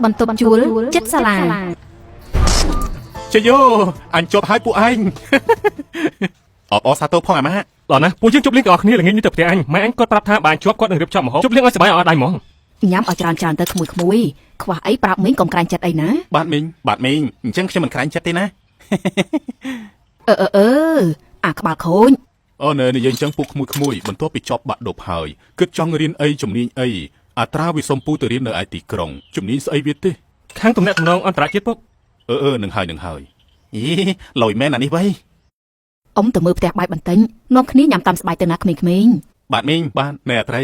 បន្ទប់ជួលចិត្តសាលាជយោអញជប់ហើយពួកឯងអបសាទរផងអាម៉ាដល់ណាពួកយើងជប់លេងទាំងអស់គ្នាល្ងាចនេះទៅផ្ទះអញម៉ែអញគាត់ប្រាប់ថាបានជាប់គាត់នឹងរៀបចំម្ហូបជប់លេងឲ្យសប្បាយឲ្យដៃហ្មងញ៉ាំឲ្យច្រើនទៅក្មួយខ្វះអីប្រាប់មីងកុំក្រាញ់ចិត្តអីណាបាទមីងអញ្ចឹងខ្ញុំមិនក្រាញ់ចិត្តទេណាអាក្បាលខូចអូននិយាយអញ្ចឹងពួកក្មួយបន្ទាប់ពីចប់បាក់ដប់ហើយគិតចង់រៀនអីជំនាញអីអត្រាវិសុំពូទៅរៀននៅឯទីក្រុងជំនាញស្អីវាទេខាងទំនាក់ទំនងអន្តរជាតិពុកនឹងហើយយីលយមែនអានេះវៃអ៊ំទៅមើលផ្ទះបាយបន្តិចនាំគ្នាញ៉ាំតាមស្បាយទៅណាក្មេងៗបាទមីងបាទណែអត្រី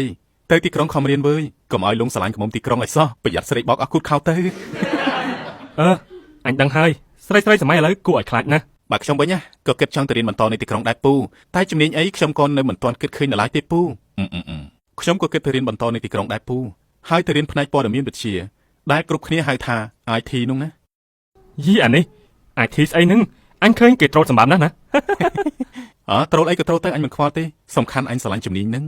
ទៅទីក្រុងខំរៀនវើយកុំឲ្យលងស្រឡាញ់ក្រុមទីក្រុងឲ្យសោះប្រយ័ត្នស្រេកបោកអស់គូតខោទៅអញដឹងហើយស្រីសម័យឥឡូវគួរឲ្យខ្លាចណាស់បាទខ្ញុំវិញណាក៏គិតចង់ទៅរៀនបន្តនៅទីក្រុងដែរពូតែជំនាញអីខ្ញុំក៏នៅមិនទាន់គិតឃើញនៅឡើយទេពូខ្ញុំក៏គិតទៅរៀនបន្តនៅទីក្រុងដែរពូហើយទៅរៀនផ្នែកព័ត៌មានវិទ្យាដែលគ្រប់គ្នាហៅថា IT នោះណាយីអានេះ IT ស្អីហ្នឹងអញឃើញគេត្រូលសម្រាប់ណាស់ណាត្រូលអីក៏ត្រូលទៅអញមិនខ្វល់ទេសំខាន់អញស្រឡាញ់ជំនាញហ្នឹង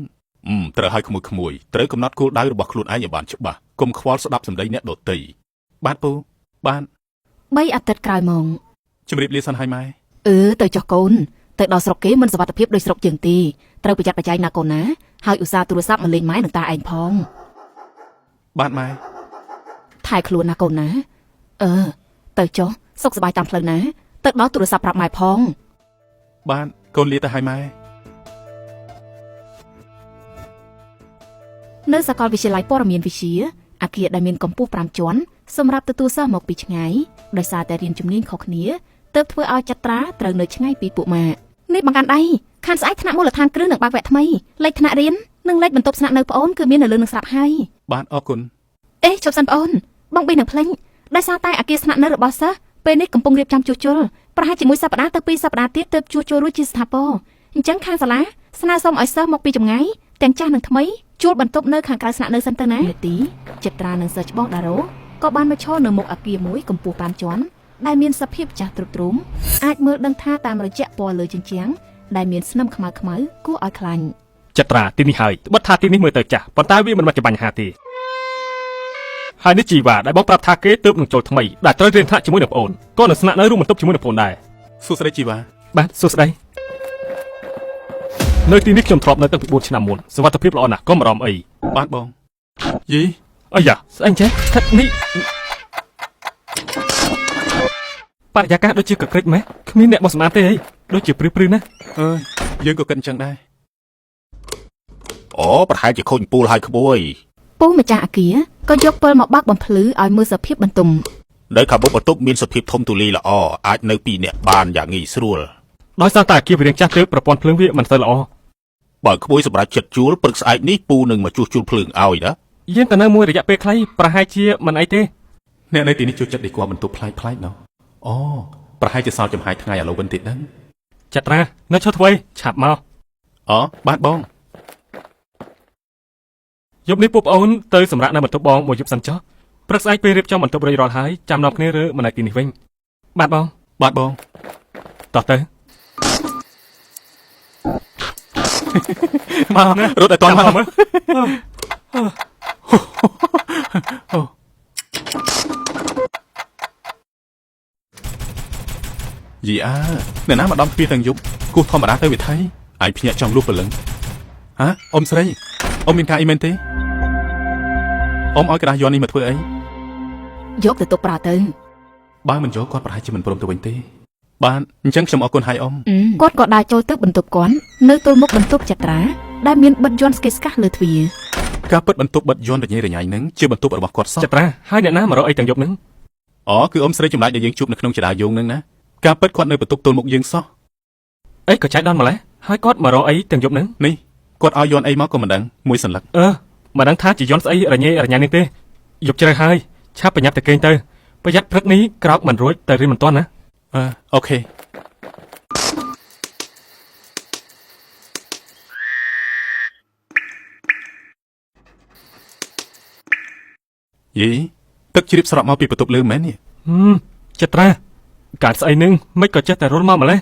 ត្រូវឲ្យក្មួយត្រូវកំណត់គោលដៅរបស់ខ្លួនឯងឲ្យបានច្បាស់កុំខ្វល់ស្ដាប់សម្ដីអ្នកដទៃបាទពូបាទ3អាទិត្យក្រោយមកជម្រាបលាសិនហើយម៉ែទៅចុះកូនទៅដល់ស្រុកគេមិនសុវត្ថិភាពដូចស្រុកយើងទេត្រូវប្រយ័ត្នប្រយែងណាកូនណាហើយឧស្សាហ៍ទូរស័ព្ទមកលេងម៉ែនឹងតាឯងផងបាទម៉ែថែខ្លួនណាកូនណាទៅចុះសុខសប្បាយតាមផ្លូវណាទៅដល់ទូរស័ព្ទប្រាប់ម៉ែផងបាទកូនលាទៅហើយម៉ែនៅសាកលវិទ្យាល័យព័ត៌មានវិទ្យាអគារដែលមានកម្ពស់5ជាន់សម្រាប់ទទួលសិស្សមកពីឆ្ងាយដោយសារតែរៀនជំនាញខុសគ្នាទើបធ្វើឲ្យចត្រាត្រូវនៅឆ្ងាយពីពួកម៉ានេះបង្កាន់ដៃខានស្អែកថ្នាក់មូលដ្ឋានគ្រឹះនឹងបើកវគ្គថ្មីលេខថ្នាក់រៀននិងលេខបន្ទប់ស្នាក់នៅប្អូនគឺមាននៅលើនឹងស្រាប់ហើយបាទអរគុណជប់សិនប្អូនបងបីនឹងភ្លេចដោយសារតែអគារស្នាក់នៅរបស់សិស្សពេលនេះកំពុងរៀបចំជួសជុលប្រហែលជាមួយសប្តាហ៍ទៅ2សប្តាហ៍ទៀតទើបជួសជុលរួចជាស្ថាពរអញ្ចឹងខាងសាលាស្នើសុំឲ្យសិស្សមកពីចម្ងាយទាំងចាស់និងថ្មីជួលបន្ទប់នៅខាងក្រៅស្នាក់នៅសិនទៅណានាទីចត្រានិងសិស្សច្បងដារ៉ូក៏បានមកឈរនៅមុខអគារមួយកម្ពស់5ជាន់ដែលមានសភាពចាស់ទ្រុបទ្រុមអាចមើលដឹងថាតាមរយៈពណ៌លើជញ្ជាំងដែលមានស្នឹមខ្មៅគួរឲ្យខ្លាញ់ចត្រាទីនេះហើយត្បិតថាទីនេះមើលទៅចាស់ប៉ុន្តែវាមិនមែនជាបញ្ហាទេហើយនេះជីវ៉ាដែលបងប្រាប់ថាគេទើបនឹងចូលថ្មីដែលត្រូវរៀនថ្នាក់ជាមួយនឹងប្អូនក៏នឹងស្នាក់នៅរួមបន្ទប់ជាមួយនឹងប្អូនដែរសួស្តីជីវ៉ាបាទសួស្តីនៅទីនេះខ្ញុំធ្លាប់នៅតាំងពី4ឆ្នាំមុនសុវត្ថិភាពល្អណាស់កុំបារម្ភអីបាទបងយីអាយ៉ាស្អីចេះខិតនេះបរិយាកាសដូចជាកក្រិចម៉េះគ្មានអ្នកបោះសម្អាតទេអីដូចជាព្រឺណាយើងក៏គិតអញ្ចឹងដែរប្រហែលជាខូចពូលហើយក្មួយពូម្ចាស់អគារក៏យកពិលមកបាក់បំភ្លឺឲ្យមើលសភាពបន្ទុំនៅខាងមុខបន្ទប់មានសភាពធំទូលាយល្អអាចនៅ2នាក់បានយ៉ាងងាយស្រួលដោយសារតែអគារវារៀងចាស់ទៅប្រព័ន្ធភ្លើងវាមិនសូវល្អបើក្មួយសម្រាប់ចិត្តជួលព្រឹកស្អែកនេះពូនឹងមកជួសជុលភ្លើងឲ្យណាយើងទៅនៅមួយរយៈពេលខ្លីប្រហែលជាមិនអីទេអ្នកនៅទីនេះចូលចិត្តដេកបន្ទប់ប្លែកណោះប្រហែលជាសល់ចំហាយថ្ងៃឥឡូវវិញទៀតហ្នឹងចត្រានៅឈរធ្វើឆាប់មកបាទបងយប់នេះពួកប្អូនទៅសម្រាប់នៅបន្ទប់បងមួយយប់សិនចុះព្រឹកស្អែកពេលរៀបចំបន្ទប់រួចរាល់ហើយចាំនាំគ្នារើមកនៅទីនេះវិញបាទបងតោះទៅមករត់ឲ្យតន់មកយីអ្នកណាមកដំពីទាំងយប់គោះធម្មតាទៅវិថីឯងភ្ញាក់ចង់លុះព្រលឹងអ៊ំស្រីអ៊ំមានការអីមែនទេអ៊ំឲ្យក្តារយ័ន្តនេះមកធ្វើអីយកទៅទុកប្រើទៅបើមិនយកគាត់ប្រហែលជាមិនព្រមទៅវិញទេបាទអញ្ចឹងខ្ញុំអរគុណហើយអ៊ំគាត់ក៏ដើរចូលទៅបន្ទប់គាត់នៅទល់មុខបន្ទប់ចត្រាដែលមានបិទយ័ន្តស្កេស្កាស់លើទ្វារការពិតបន្ទប់បិទយ័ន្តរញ៉េរញ៉ៃហ្នឹងជាបន្ទប់របស់គាត់សោះចត្រាហើយអ្នកណាមករកអីទាំងយប់ហ្នឹងគឺអ៊ំស្រីចម្លែកដែលយើងជួបនៅក្នុងចរាយងហ្នឹងណាការពិតគាត់នៅបន្ទប់ទល់មុខយើងសោះអីក៏ចែកដល់ម្លេះហើយគាត់មករកអីទាំងយប់ហ្នឹងនេះគាត់ឲ្យយ័ន្តអីមកក៏មិនដឹងមួយសន្លឹកមិនដឹងថាជាយ័ន្តស្អីរញ៉េរញ៉ៃនេះទេយប់ជ្រៅហើយឆាប់ប្រញាប់ទៅគេងទៅប្រយ័ត្នព្រឹកនេះក្រោកមិនរួចទៅរៀនមិនទាន់ណាអូខេយីទឹកជ្រាបស្រក់មកពីបន្ទប់លើមែននេះចត្រាកាត់ស្អីនឹងមិនក៏ចេះតែរុលមកម្លេះ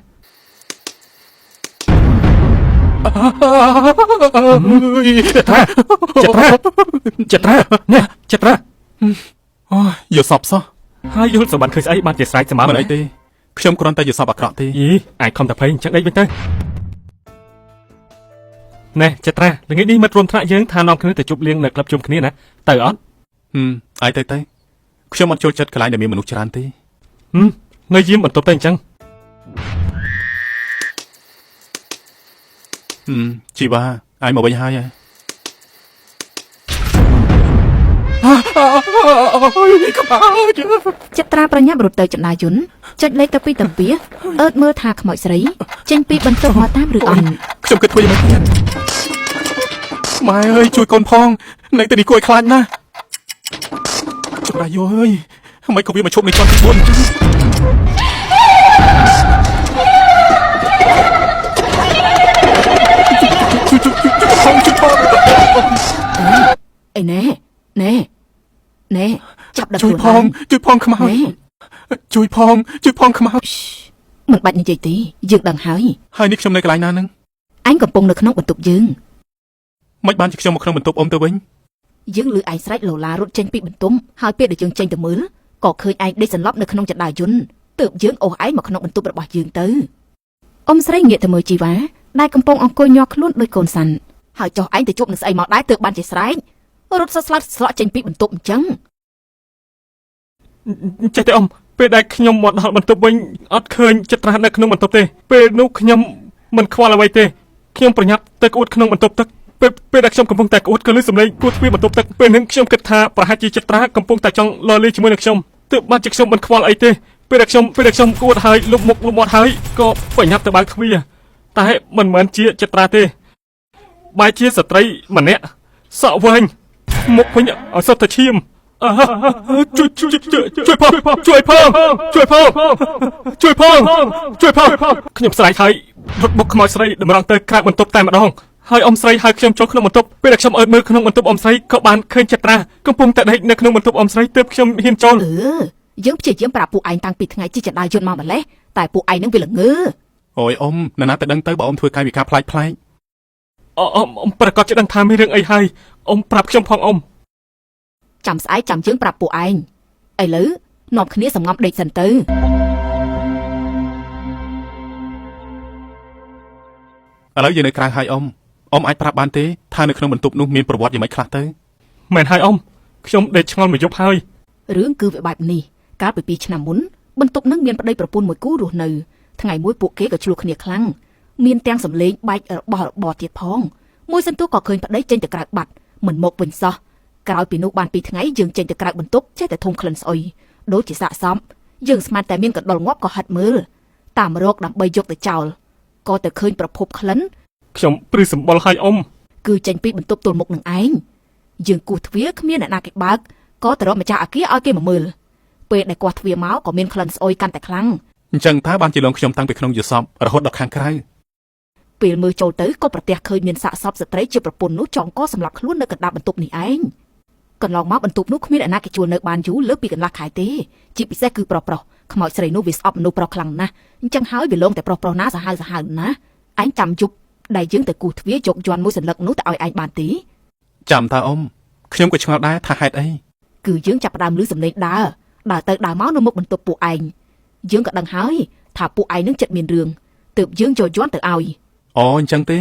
ចត្រានេះចត្រា អូយយកសពសោះ ហើយយល់សម្បត្តិឃើញស្អីបានជាស្រេចសម្បត្តិ មិនអីទេខ្ញុំគ្រាន់តែយកសពអាក្រក់ទេ យីអាចខំតែភ្លេងអញ្ចឹងអីវិញទៅណែចត្រាល្ងាចនេះមិត្តរួមថ្នាក់យើងថានាំគ្នាទៅជប់លៀងនៅក្លឹបជុំគ្នាណាទៅអត់ អាយទៅខ្ញុំអត់ចូលចិត្តកន្លែងដែលមានមនុស្សច្រើនទេ នៅយាមបន្ទប់ទៅអញ្ចឹង ជីវ៉ាអាយមកវិញហើយ ចិត្តត្រាប្រញាប់រត់ទៅចន្ទាយន្តចុចលេខទៅពីតាពីអើតមើលថាខ្មោចស្រីចេញពីបន្ទប់មកតាមឬអត់ ខ្ញុំគិតធ្វើយ៉ាងម៉េចទៀតម៉ែអើយជួយកូនផងនៅតែនេះគួរឲ្យខ្លាចណាស់ចម្រាយយោអើយមិនក៏វាមកឈប់នៅជាន់ទី4អញ្ចឹងជួយផង អីណែចាប់ដល់ ជួយផងខ្មោចជួយផងខ្មោច មិនបាច់និយាយទេយើងដឹងហើយ ហើយនេះខ្ញុំនៅកន្លែងណាហ្នឹង អញកំពុងនៅក្នុងបន្ទប់យើង មិនបានជាខ្ញុំមកក្នុងបន្ទប់អ៊ំទៅវិញ យើងឮឯងស្រែកឡូឡារត់ចេញពីបន្ទប់ហើយពេលដែលយើងចេញទៅមើលក៏ឃើញឯងដេកសន្លប់នៅក្នុងចន្ទាយន្តទើបយើងអូសឯងមកក្នុងបន្ទប់របស់យើងទៅអ៊ំស្រីងាកទៅមើលជីវ៉ាដែលកំពុងអង្គុយញាស់ខ្លួនដោយកូនសាន់ហើយចុះឯងទៅជប់នឹងស្អីមកដែរទើបបានជាស្រែករត់ស្លាប់ចេញពីបន្ទប់អញ្ចឹង ចេះទេអ៊ំពេលដែលខ្ញុំមកដល់បន្ទប់វិញអត់ឃើញចត្រានៅក្នុងបន្ទប់ទេពេលនោះខ្ញុំមិនខ្វល់អ្វីទេខ្ញុំប្រញាប់ទៅក្អួតក្នុងបន្ទប់ទឹកពេលដែលខ្ញុំកំពុងតែក្អួតក៏ឮសំឡេងគួតទ្វារបន្ទប់ទឹកពេលហ្នឹងខ្ញុំគិតថាប្រហែលជាចត្រាកំពុងតែចង់លលាជាមួយនឹងខ្ញុំទើបបានជាខ្ញុំមិនខ្វល់អីទេពេលដែលខ្ញុំក្អួតហើយលុបមុខលុបមាត់ហើយក៏ប្រញាប់ទៅបើកទ្វារតែមិនមែនជាចត្រាទេបែរជាស្ត្រីម្នាក់សក់វែងមុខវិញអសតឈាម ជួយផងខ្ញុំស្រែកហើយរត់បុកខ្មោចស្រីតម្រង់ទៅក្រៅបន្ទប់តែម្ដងហើយអ៊ំស្រីហៅខ្ញុំចូលក្នុងបន្ទប់ពេលដែលខ្ញុំអើតមើលក្នុងបន្ទប់អ៊ំស្រីក៏បានឃើញចត្រាកំពុងតែដេកនៅក្នុងបន្ទប់អ៊ំស្រីទើបខ្ញុំហ៊ានចូល យើងព្យាយាមប្រាប់ពួកឯងតាំងពីថ្ងៃជិះចន្ទាយន្តម្លេះតែពួកឯងនឹងវាល្ងើ អូយអ៊ំណាស់ទៅដឹងទៅបើអ៊ំធ្វើកាយវិការប្លែក អ៊ំប្រកាសជាដឹងថាមានរឿងអីហើយអ៊ំប្រាប់ខ្ញុំផងអ៊ំ ចាំស្អែកចាំយើងប្រាប់ពួកឯងឥឡូវនាំគ្នាសម្ងំដេកសិនទៅ ឥឡូវយើងនៅក្រៅហើយអ៊ំអាចប្រាប់បានទេថានៅក្នុងបន្ទប់នោះមានប្រវត្តិយ៉ាងម៉េចខ្លះទៅ មែនហើយអ៊ំខ្ញុំដេកឆ្ងល់មួយយប់ហើយ រឿងគឺវាបែបនេះកាលពី2ឆ្នាំមុនបន្ទប់នឹងមានប្តីប្រពន្ធមួយគូរស់នៅថ្ងៃមួយពួកគេក៏ឆ្លោះគ្នាខ្លាំងមានទាំងសម្លេងបែករបស់របរទៀតផងមួយសន្ទុះក៏ឃើញប្តីចេញទៅក្រៅបាត់មិនមកវិញសោះក្រោយពីនោះបាន2ថ្ងៃយើងចេញទៅក្រៅបន្ទប់ចេះតែធំក្លិនស្អុយដូចជាសាកសមយើងស្មានតែមានកណ្ដុរងាប់ក៏ហិតមើលតាមរកដើម្បីយកទៅចោលក៏ទៅឃើញប្រភពក្លិន ខ្ញុំព្រឺសម្បល់ហើយអ៊ំ គឺចេញពីបន្ទប់ទល់មុខនឹងឯងយើងគោះទ្វារគ្មានអ្នកណាគេបើកក៏ទៅរកម្ចាស់អគារឲ្យគេមកមើលពេលដែលគាត់ទ្វារមកក៏មានក្លិនស្អុយកាន់តែខ្លាំង អញ្ចឹងតើបានជាលងខ្ញុំតាំងពីក្នុងយសពរហូតដល់ខាងក្រៅ ពេលមើលចូលទៅក៏ប្រទះឃើញមានសាកសពស្ត្រីជាប្រពន្ធនោះចងកសម្រាប់ខ្លួននៅកណ្ដាលបន្ទប់នេះឯងកន្លងមកបន្ទប់នោះគ្មានអ្នកណាគេជួលនៅបានយូរលើពីកន្លះខែទេជាពិសេសគឺប្រុសខ្មោចស្រីនោះវាស្អប់មនុស្សប្រុសខ្លាំងណាស់អញ្ចឹងហើយវាលងតែប្រុសណាសាហាវណាឯងចាំយប់ដែលយើងទៅគូសទ្វារយកយ័ន្តមួយសន្លឹកនោះទៅឲ្យឯងបានទេ ចាំតើអ៊ំខ្ញុំក៏ឆ្ងល់ដែរថាហេតុអី គឺយើងចាប់ផ្ដើមឮសំឡេងដើរទៅដើរមកនៅមុខបន្ទប់ពួកឯងយើងក៏ដឹងហើយថាពួកឯងនឹងចិត្តមានរឿងទើបយើងយកយ័ន្តទៅឲ្យ អូអញ្ចឹងទេ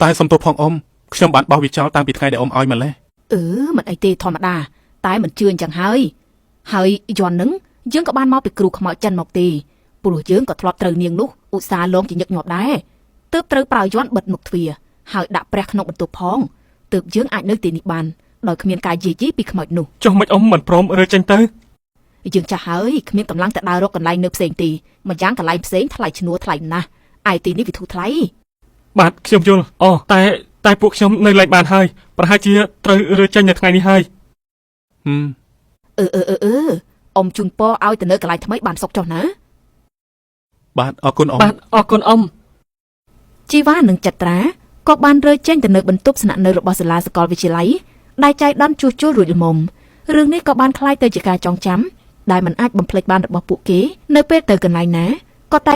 តែសំទោសផងអ៊ំខ្ញុំបានបោះវាចោលតាំងពីថ្ងៃដែលអ៊ំឲ្យម្លេះ មិនអីទេធម្មតាតែមិនជឿអញ្ចឹងហើយយ័ន្តនឹងយើងក៏បានមកពីគ្រូខ្មោចចិនមកទេព្រោះយើងក៏ធ្លាប់ត្រូវនាងនោះឧស្សាហ៍លងជាញឹកញាប់ដែរទើបត្រូវប្រើយ័ន្តបិទមុខទ្វារហើយដាក់ព្រះក្នុងបន្ទប់ផងទើបយើងអាចនៅទីនេះបានដោយគ្មានការយាយីពីខ្មោចនោះ ចុះមិនអ៊ំមិនព្រមរើចេញទៅ យើងចាស់ហើយគ្មានកម្លាំងទៅដើររកកន្លែងនៅផ្សេងទីម្យ៉ាងកន្លែងផ្សេងថ្លៃឈ្នួលថ្លៃណាស់ឯទីនេះវាធូរថ្លៃ បាទខ្ញុំយល់អូតែពួកខ្ញុំនៅលែងបានហើយប្រហែលជាត្រូវរើចេញនៅថ្ងៃនេះហើយ អ៊ំជូនពរឲ្យទៅនៅកន្លែងថ្មីបានសុខចុះណា បាទអរគុណអ៊ំ បាទអរគុណអ៊ំ ជីវ៉ានិងចត្រាក៏បានរើចេញទៅនៅបន្ទប់ស្នាក់នៅរបស់សាលាសាកលវិទ្យាល័យដែលចៃដន្យជួសជុលរួចល្មមរឿងនេះក៏បានคล้ายទៅជាការចងចាំដែលមិនអាចបំភ្លេចបានរបស់ពួកគេនៅពេលទៅកន្លែងណាក៏តែ